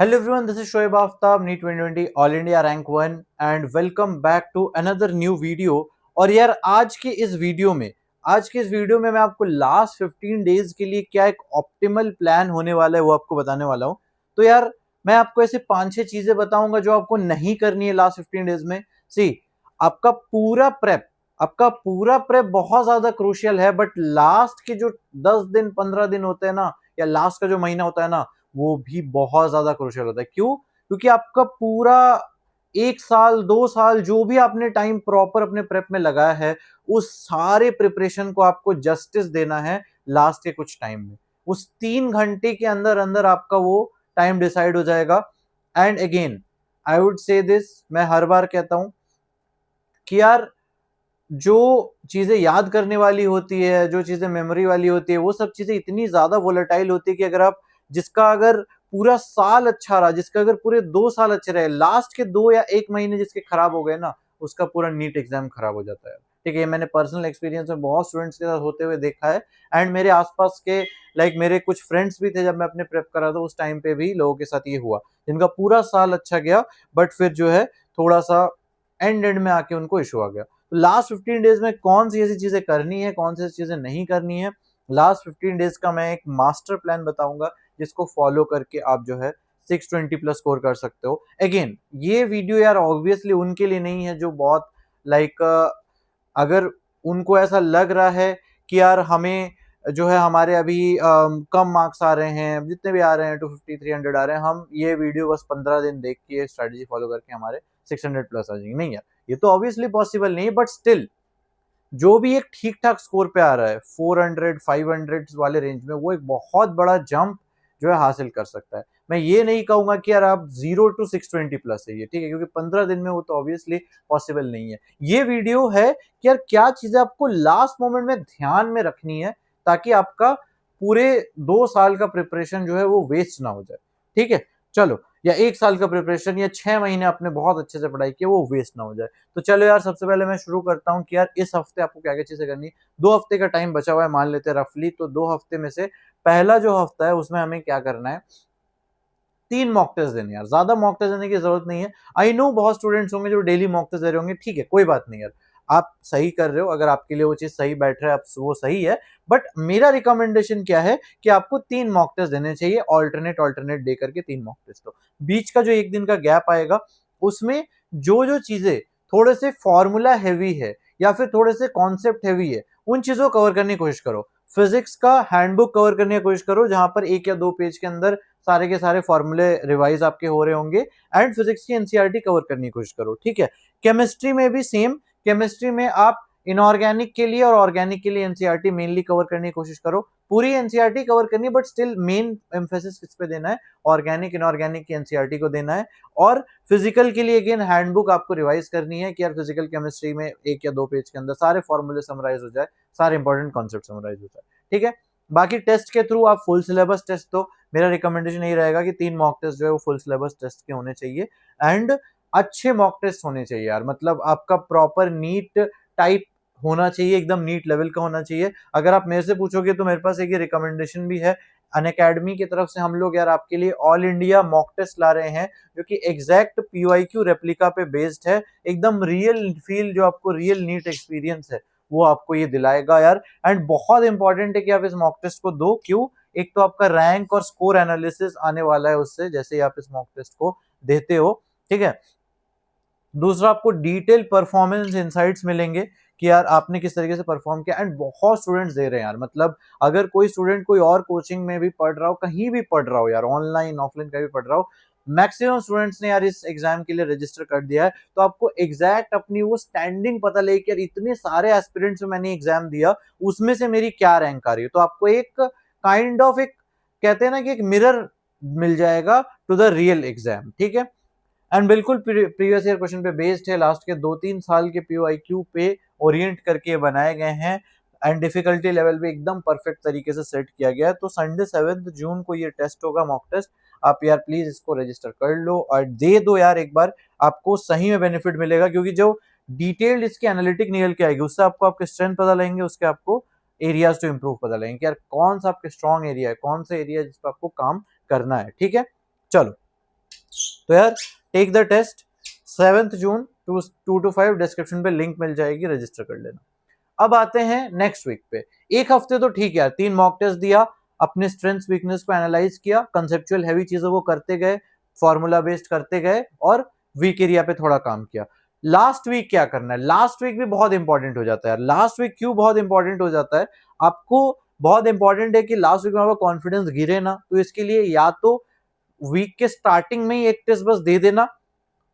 Hello everyone, this is Shoaib Aftab, NEET 2020 all India rank 1 and welcome back to another new video. और यार आज के इस video में मैं आपको लास्ट 15 डेज के लिए क्या एक ऑप्टिमल प्लान होने वाला है वो आपको बताने वाला हूँ। तो यार मैं आपको ऐसे 5-6 चीजें बताऊंगा जो आपको नहीं करनी है लास्ट 15 डेज में। सी आपका पूरा प्रेप बहुत ज्यादा क्रूशियल है, बट लास्ट के जो 10 दिन 15 दिन होते हैं ना, या लास्ट का जो महीना होता है ना, वो भी बहुत ज्यादा क्रूशियल होता है। क्यों? क्योंकि आपका पूरा 1 साल 2 साल जो भी आपने टाइम प्रॉपर अपने प्रेप में लगाया है, उस सारे प्रिपरेशन को आपको जस्टिस देना है लास्ट के कुछ टाइम में। उस 3 घंटे के अंदर अंदर आपका वो टाइम डिसाइड हो जाएगा। And again I would say this, मैं हर बार कहता हूं कि यार जो चीजें याद करने वाली होती है, जो चीजें मेमोरी वाली होती है, वो सब चीजें इतनी ज्यादा वोलेटाइल होती है कि अगर पूरा साल अच्छा रहा, जिसका अगर पूरे 2 साल अच्छे रहे, लास्ट के 2 या 1 महीने जिसके खराब हो गए ना, उसका पूरा नीट एग्जाम खराब हो जाता है। ठीक है, ये मैंने पर्सनल एक्सपीरियंस में बहुत स्टूडेंट्स के साथ होते हुए देखा है। एंड मेरे आसपास के मेरे कुछ फ्रेंड्स भी थे, जब मैं अपने प्रेप कर रहा था उस टाइम पे भी लोगों के साथ ये हुआ, जिनका पूरा साल अच्छा गया, बट फिर जो है थोड़ा सा एंड में आके उनको इशू आ गया। तो लास्ट 15 डेज में कौन सी ऐसी चीजें करनी है, कौन सी ऐसी चीजें नहीं करनी है, लास्ट 15 डेज का मैं एक मास्टर प्लान बताऊंगा, जिसको फॉलो करके आप जो है 620 प्लस स्कोर कर सकते हो। अगेन ये वीडियो यार ऑब्वियसली उनके लिए नहीं है जो बहुत लाइक अगर उनको ऐसा लग रहा है कि यार हमें जो है हमारे अभी कम मार्क्स आ रहे हैं, जितने भी आ रहे हैं 250 300 आ रहे हैं, हम ये वीडियो बस 15 दिन देख के स्ट्रेटेजी फॉलो करके हमारे 600 प्लस आ जाएंगे। नहीं यार, ये तो ऑब्वियसली पॉसिबल नहीं है, बट स्टिल जो भी एक ठीक ठाक स्कोर पे आ रहा है 400 500 वाले रेंज में, वो एक बहुत बड़ा जंप जो है हासिल कर सकता है। मैं ये नहीं कहूंगा कि यार आप 0 to 620 प्लस है ये, ठीक है, क्योंकि 15 दिन में वो तो ऑब्वियसली पॉसिबल नहीं है। ये वीडियो है कि यार क्या चीजें आपको लास्ट मोमेंट में ध्यान में रखनी है, ताकि आपका पूरे 2 साल का प्रिपरेशन जो है वो वेस्ट ना हो जाए। ठीक है, चलो, या 1 साल का प्रिपरेशन या 6 महीने आपने बहुत अच्छे से पढ़ाई की वो वेस्ट ना हो जाए। तो चलो यार, सबसे पहले मैं शुरू करता हूँ कि यार इस हफ्ते आपको क्या क्या चीजें करनी है। 2 हफ्ते का टाइम बचा हुआ है मान लेते हैं रफली, तो 2 हफ्ते में से पहला जो हफ्ता है उसमें हमें क्या करना है, 3 मॉक टेस्ट देने। यार ज्यादा मॉक टेस्ट देने की जरूरत नहीं है। आई नो बहुत स्टूडेंट्स होंगे जो डेली मॉक टेस्ट दे रहे होंगे, ठीक है, कोई बात नहीं यार, आप सही कर रहे हो, अगर आपके लिए वो चीज सही बैठ रहा है वो सही है। बट मेरा रिकमेंडेशन क्या है कि आपको 3 मॉक टेस्ट देने चाहिए, ऑल्टरनेट ऑल्टरनेट दे करके 3 मॉक टेस्ट। तो बीच का जो एक दिन का गैप आएगा, उसमें जो जो चीजें थोड़े से फॉर्मूला हैवी है या फिर थोड़े से कॉन्सेप्ट हैवी है, उन चीजों को कवर करने की कोशिश करो। फिजिक्स का हैंडबुक कवर करने की कोशिश करो, जहां पर 1 या 2 पेज के अंदर सारे के सारे फॉर्मूले रिवाइज आपके हो रहे होंगे। एंड फिजिक्स की एनसीईआरटी कवर करने की कोशिश करो। ठीक है, केमिस्ट्री में भी सेम, केमिस्ट्री में आप इनऑर्गेनिक के लिए और ऑर्गेनिक के लिए एनसीईआरटी मेनली कवर करने की कोशिश करो। पूरी एनसीईआरटी कवर करनी है, बट स्टिल मेन एम्फेसिस किस पे देना है, ऑर्गेनिक इनऑर्गेनिक की एनसीईआरटी को देना है। और फिजिकल के लिए अगेन हैंडबुक आपको रिवाइज करनी है कि यार फिजिकल केमिस्ट्री में 1 या 2 पेज के अंदर सारे फॉर्मूले समराइज हो जाए, सारे इंपॉर्टेंट कॉन्सेप्ट समराइज हो जाए। ठीक है, बाकी टेस्ट के थ्रू आप फुल सिलेबस टेस्ट दो। मेरा रिकमेंडेशन यही रहेगा कि 3 मॉक टेस्ट जो है वो फुल सिलेबस टेस्ट के होने चाहिए। एंड अच्छे मॉक टेस्ट होने चाहिए यार, मतलब आपका प्रॉपर नीट टाइप होना चाहिए, एकदम नीट लेवल का होना चाहिए। अगर आप मेरे से पूछोगे तो मेरे पास एक ये रिकमेंडेशन भी है अनअकैडमी की तरफ से। हम लोग यार आपके लिए ऑल इंडिया मॉक टेस्ट ला रहे हैं, जो कि एग्जैक्ट पीवाईक्यू रेप्लिका पे बेस्ड है, एकदम रियल फील, जो आपको रियल नीट एक्सपीरियंस है वो आपको ये दिलाएगा यार। एंड बहुत इंपॉर्टेंट है कि आप इस मॉक टेस्ट को दो। क्यों? एक तो आपका रैंक और स्कोर एनालिसिस आने वाला है उससे, जैसे ही आप इस मॉक टेस्ट को देते हो। ठीक है, दूसरा आपको डिटेल परफॉर्मेंस इनसाइट्स मिलेंगे कि यार आपने किस तरीके से परफॉर्म किया। एंड बहुत स्टूडेंट्स दे रहे हैं यार, मतलब अगर कोई स्टूडेंट कोई और कोचिंग में भी पढ़ रहा हो, कहीं भी पढ़ रहा हो यार, ऑनलाइन ऑफलाइन कहीं भी पढ़ रहा हो, मैक्सिमम स्टूडेंट्स ने यार इस एग्जाम के लिए रजिस्टर कर दिया है। तो आपको एग्जैक्ट अपनी वो स्टैंडिंग पता लगे कि यार इतने सारे एस्पिरेंट्स में मैंने एग्जाम दिया, उसमें से मेरी क्या रैंक आ रही है। तो आपको एक काइंड ऑफ एक, कहते हैं ना कि एक मिरर मिल जाएगा टू द रियल एग्जाम। ठीक है, एंड बिल्कुल प्रीवियस ईयर क्वेश्चन पे बेस्ड है, लास्ट के 2-3 साल के पीओआईक्यू पे ओरिएंट करके बनाए गए हैं। एंड डिफिकल्टी लेवल भी एकदम परफेक्ट तरीके से सेट किया गया है। तो संडे 7 जून को ये टेस्ट होगा, मॉक टेस्ट। आप यार प्लीज इसको रजिस्टर कर लो और दे दो यार एक बार, आपको सही में बेनिफिट मिलेगा। क्योंकि जो डिटेल्ड इसकी एनालिटिक निकल के आएगी, उससे आपको आपके स्ट्रेंथ पता लगेंगे, उसके आपको एरियाज टू इम्प्रूव पता लगेंगे कि यार कौन सा आपके स्ट्रॉन्ग एरिया है, कौन सा एरिया जिस पर आपको काम करना है। ठीक है, चलो तो यार take the test 7 June 2 to 5, description पे लिंक मिल जाएगी, रजिस्टर कर लेना। अब आते हैं नेक्स्ट वीक पे। एक हफ्ते तो ठीक है यार, 3 मॉक टेस्ट दिया, अपने स्ट्रेंथ्स वीकनेस को एनालाइज किया, कंसेप्चुअल हैवी चीजों को करते गए, फॉर्मूला बेस्ड करते गए और वीक एरिया पे थोड़ा काम किया। लास्ट वीक क्या करना है? लास्ट वीक भी बहुत इंपॉर्टेंट हो जाता है यार। लास्ट वीक क्यों बहुत इंपॉर्टेंट हो जाता है? आपको बहुत इंपॉर्टेंट है कि लास्ट वीक में आपका कॉन्फिडेंस गिरे ना, तो इसके लिए या तो वीक के स्टार्टिंग में ही एक टेस्ट बस दे देना,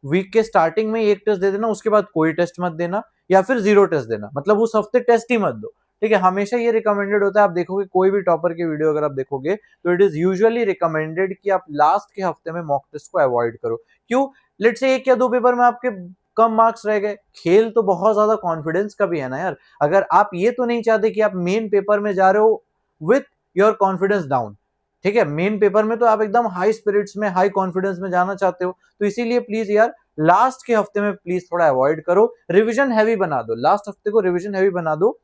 वीक के स्टार्टिंग में एक टेस्ट दे देना, उसके बाद कोई टेस्ट मत देना, या फिर 0 टेस्ट देना, मतलब उस हफ्ते टेस्ट ही मत दो। ठीक है, हमेशा ये रिकमेंडेड होता है। आप देखोगे कोई भी टॉपर की वीडियो अगर आप देखोगे तो इट इज यूजुअली रिकमेंडेड कि आप लास्ट के हफ्ते में मॉक टेस्ट को अवॉइड करो। क्यों? लेट्स से 1 या 2 पेपर में आपके कम मार्क्स रह गए, खेल तो बहुत ज्यादा कॉन्फिडेंस का भी है ना यार। अगर आप ये तो नहीं चाहते कि आप मेन पेपर में जा रहे हो विथ योर कॉन्फिडेंस डाउन, ठीक है, मेन पेपर में तो आप एकदम हाई स्पिरिट्स में, हाई कॉन्फिडेंस में जाना चाहते हो, तो इसीलिए प्लीज यार लास्ट के हफ्ते में प्लीज थोड़ा अवॉइड करो, रिवीजन हैवी बना दो, लास्ट हफ्ते को रिवीजन हैवी बना दो।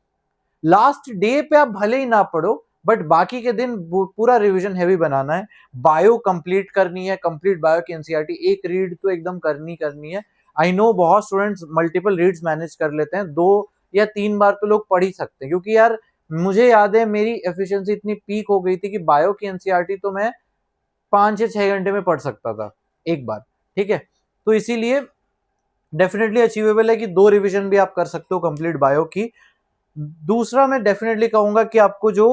लास्ट डे पे आप भले ही ना पढ़ो, बट बाकी के दिन पूरा रिवीजन हैवी बनाना है। बायो कंप्लीट करनी है, कंप्लीट बायो की एनसीईआरटी एक रीड तो एकदम करनी है। आई नो बहुत स्टूडेंट्स मल्टीपल रीड्स मैनेज कर लेते हैं, 2 या 3 बार तो लोग पढ़ ही सकते हैं, क्योंकि यार मुझे याद है मेरी एफिशिएंसी इतनी पीक हो गई थी कि बायो की एनसीईआरटी तो मैं 5 से 6 घंटे में पढ़ सकता था एक बार। ठीक है, तो इसीलिए डेफिनेटली अचीवेबल है कि 2 रिवीजन भी आप कर सकते हो कंप्लीट बायो की। दूसरा मैं डेफिनेटली कहूंगा कि आपको जो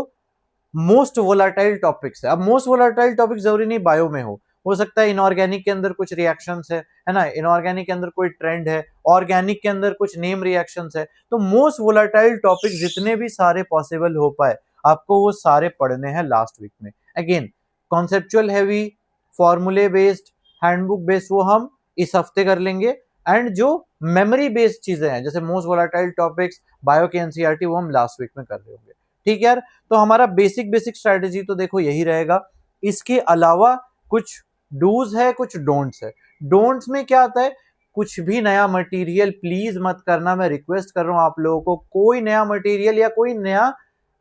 मोस्ट वोलाटाइल टॉपिक्स है, अब मोस्ट वोलाटाइल टॉपिक जरूरी नहीं बायो में हो सकता है इनऑर्गेनिक के अंदर कुछ रिएक्शंस है ना, इनऑर्गेनिक के अंदर कोई ट्रेंड है, ऑर्गेनिक के अंदर कुछ नेम रिएक्शंस है, तो मोस्ट वोलाटाइल टॉपिक जितने भी सारे पॉसिबल हो पाए आपको वो सारे पढ़ने हैं लास्ट वीक में। अगेन कॉन्सेप्चुअल हैवी, फॉर्मूले बेस्ड, हैंडबुक बेस्ड वो हम इस हफ्ते कर लेंगे, एंड जो मेमोरी बेस्ड चीजें हैं जैसे मोस्ट वोलाटाइल टॉपिक्स, बायो के एनसीईआरटी, वो हम लास्ट वीक में कर रहे होंगे। ठीक है यार, तो हमारा बेसिक स्ट्रेटेजी तो देखो यही रहेगा। इसके अलावा कुछ डूज है, कुछ डोंट्स है। डोंट्स में क्या आता है? कुछ भी नया मटेरियल प्लीज मत करना, मैं रिक्वेस्ट कर रहा हूं आप लोगों को, कोई नया मटेरियल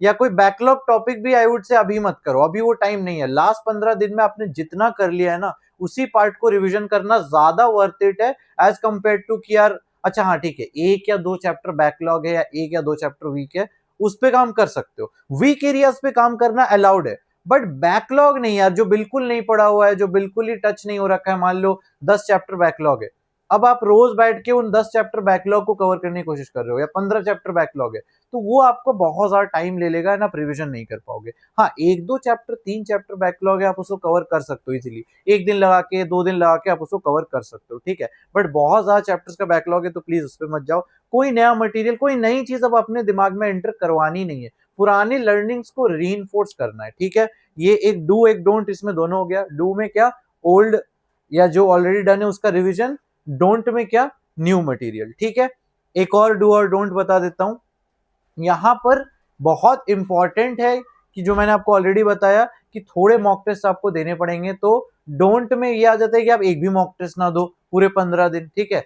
या कोई बैकलॉग टॉपिक भी आई वुड से अभी मत करो, अभी वो टाइम नहीं है। लास्ट 15 दिन में आपने जितना कर लिया है ना, उसी पार्ट को रिवीजन करना ज्यादा वर्थ इट है एज कंपेयर टू कि यार अच्छा हाँ ठीक है 1 या 2 चैप्टर बैकलॉग है या 1 या 2 चैप्टर वीक है, उस पे काम कर सकते हो, वीक एरियाज पे काम करना अलाउड है, बट बैकलॉग नहीं यार, जो बिल्कुल नहीं पढ़ा हुआ है, जो बिल्कुल ही टच नहीं हो रखा है, मान लो 10 चैप्टर बैकलॉग है, अब आप रोज बैठ के उन 10 चैप्टर बैकलॉग को कवर करने की कोशिश कर रहे हो, या 15 चैप्टर बैकलॉग है, तो वो आपको बहुत ज्यादा टाइम ले लेगा ना, आप रिविजन नहीं कर पाओगे। हाँ 1-2 चैप्टर 3 चैप्टर बैकलॉग है, आप उसको कवर कर सकते हो इजीली, 1 दिन लगा के 2 दिन लगा के आप उसको कवर कर सकते हो, ठीक है, बट बहुत ज्यादा चैप्टर्स का बैकलॉग है तो प्लीज उस पर मत जाओ। कोई नया मटेरियल, कोई नई चीज अब अपने दिमाग में एंटर करवानी नहीं है, पुरानी लर्निंग्स को रीइंफोर्स करना है। ठीक है, ये एक डू एक डोंट इसमें दोनों हो गया। डू में क्या? ओल्ड या जो ऑलरेडी डन है उसका रिवीजन, डोंट में क्या? New material. ठीक है, एक और डू और डोंट बता देता हूं यहां पर, बहुत इंपॉर्टेंट है कि जो मैंने आपको ऑलरेडी बताया कि थोड़े मॉक टेस्ट आपको देने पड़ेंगे, तो डोंट में ये आ जाता है कि आप एक भी मॉक टेस्ट ना दो पूरे 15 दिन। ठीक है,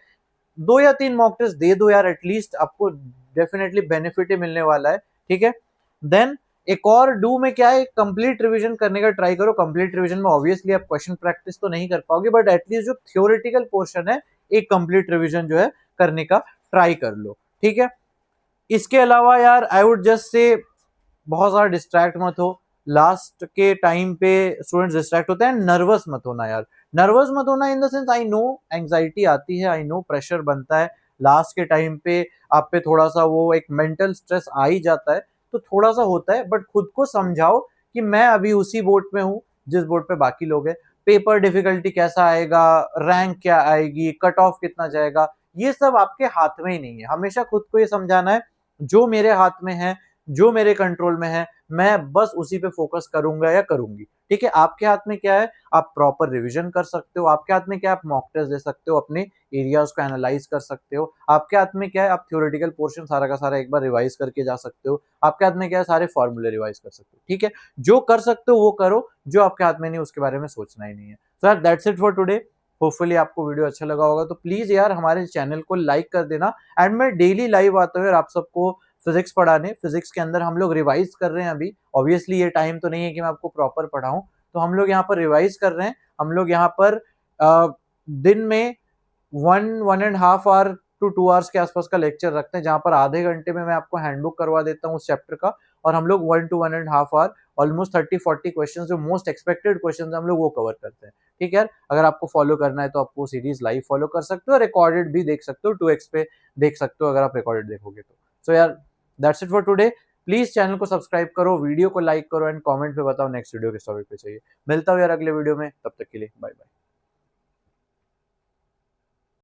2 या 3 मॉक टेस्ट दे दो यार, एटलीस्ट आपको डेफिनेटली बेनिफिट ही मिलने वाला है। ठीक है, देन एक और डू में क्या है, कंप्लीट रिवीजन करने का ट्राई करो। कंप्लीट रिवीजन में ऑब्वियसली आप क्वेश्चन प्रैक्टिस तो नहीं कर पाओगे, बट एटलीस्ट जो थ्योरेटिकल पोर्शन है एक कंप्लीट रिवीजन जो है करने का ट्राई कर लो। ठीक है, इसके अलावा यार आई वुड जस्ट से बहुत ज्यादा डिस्ट्रैक्ट मत हो। लास्ट के टाइम पे स्टूडेंट्स डिस्ट्रैक्ट होते हैं, नर्वस मत होना यार, नर्वस मत होना in the sense, I know anxiety आती है, आई नो प्रेशर बनता है लास्ट के टाइम पे, आप पे थोड़ा सा वो एक मेंटल स्ट्रेस आ ही जाता है, तो थोड़ा सा होता है, बट खुद को समझाओ कि मैं अभी उसी बोट में हूँ जिस बोट पे बाकी लोग हैं। पेपर डिफिकल्टी कैसा आएगा, रैंक क्या आएगी, कट ऑफ कितना जाएगा, ये सब आपके हाथ में ही नहीं है। हमेशा खुद को ये समझाना है जो मेरे हाथ में है, जो मेरे कंट्रोल में है, मैं बस उसी पे फोकस करूंगा या करूंगी। ठीक है, आपके हाथ में क्या है? आप प्रॉपर रिवीजन कर सकते हो, आपके हाथ में क्या है? आप मॉक टेस्ट दे सकते हो, अपने एरियाज को एनालाइज कर सकते हो, आपके हाथ में क्या है? आप थ्योरेटिकल पोर्शन सारा का सारा एक बार रिवाइज करके जा सकते हो, आपके हाथ में क्या है? सारे फॉर्मूले रिवाइज कर सकते हो। ठीक है, जो कर सकते हो वो करो, जो आपके हाथ में नहीं उसके बारे में सोचना ही नहीं है। So that's it for today. Hopefully आपको वीडियो अच्छा लगा होगा, तो प्लीज यार हमारे चैनल को लाइक कर देना, एंड मैं डेली लाइव आता हूँ यार आप सबको फिजिक्स पढ़ाने। फिजिक्स के अंदर हम लोग रिवाइज कर रहे हैं अभी, ऑब्वियसली ये टाइम तो नहीं है कि मैं आपको प्रॉपर पढ़ाऊं, तो हम लोग यहाँ पर रिवाइज कर रहे हैं, हम लोग यहाँ पर दिन में 1.5 आवर टू 2 आवर्स के आसपास का लेक्चर रखते हैं, जहां पर आधे घंटे में मैं आपको हैंडबुक करवा देता हूँ उस चैप्टर का, और हम लोग 1 to 1.5 आवर ऑलमोस्ट 30-40 क्वेश्चन जो मोस्ट एक्सपेक्टेड क्वेश्चन हम लोग वो कवर करते हैं। ठीक है यार, अगर आपको फॉलो करना है तो आप वो सीरीज लाइव फॉलो कर सकते हो, रिकॉर्डेड भी देख सकते हो, 2x पे देख सकते हो अगर आप रिकॉर्डेड देखोगे तो। सो यार, that's it for today. Please channel को सब्सक्राइब करो, वीडियो को लाइक करो एंड कमेंट पे बताओ नेक्स्ट वीडियो किस टॉपिक पे चाहिए। मिलता हूँ यार अगले वीडियो में, तब तक के लिए बाय बाय।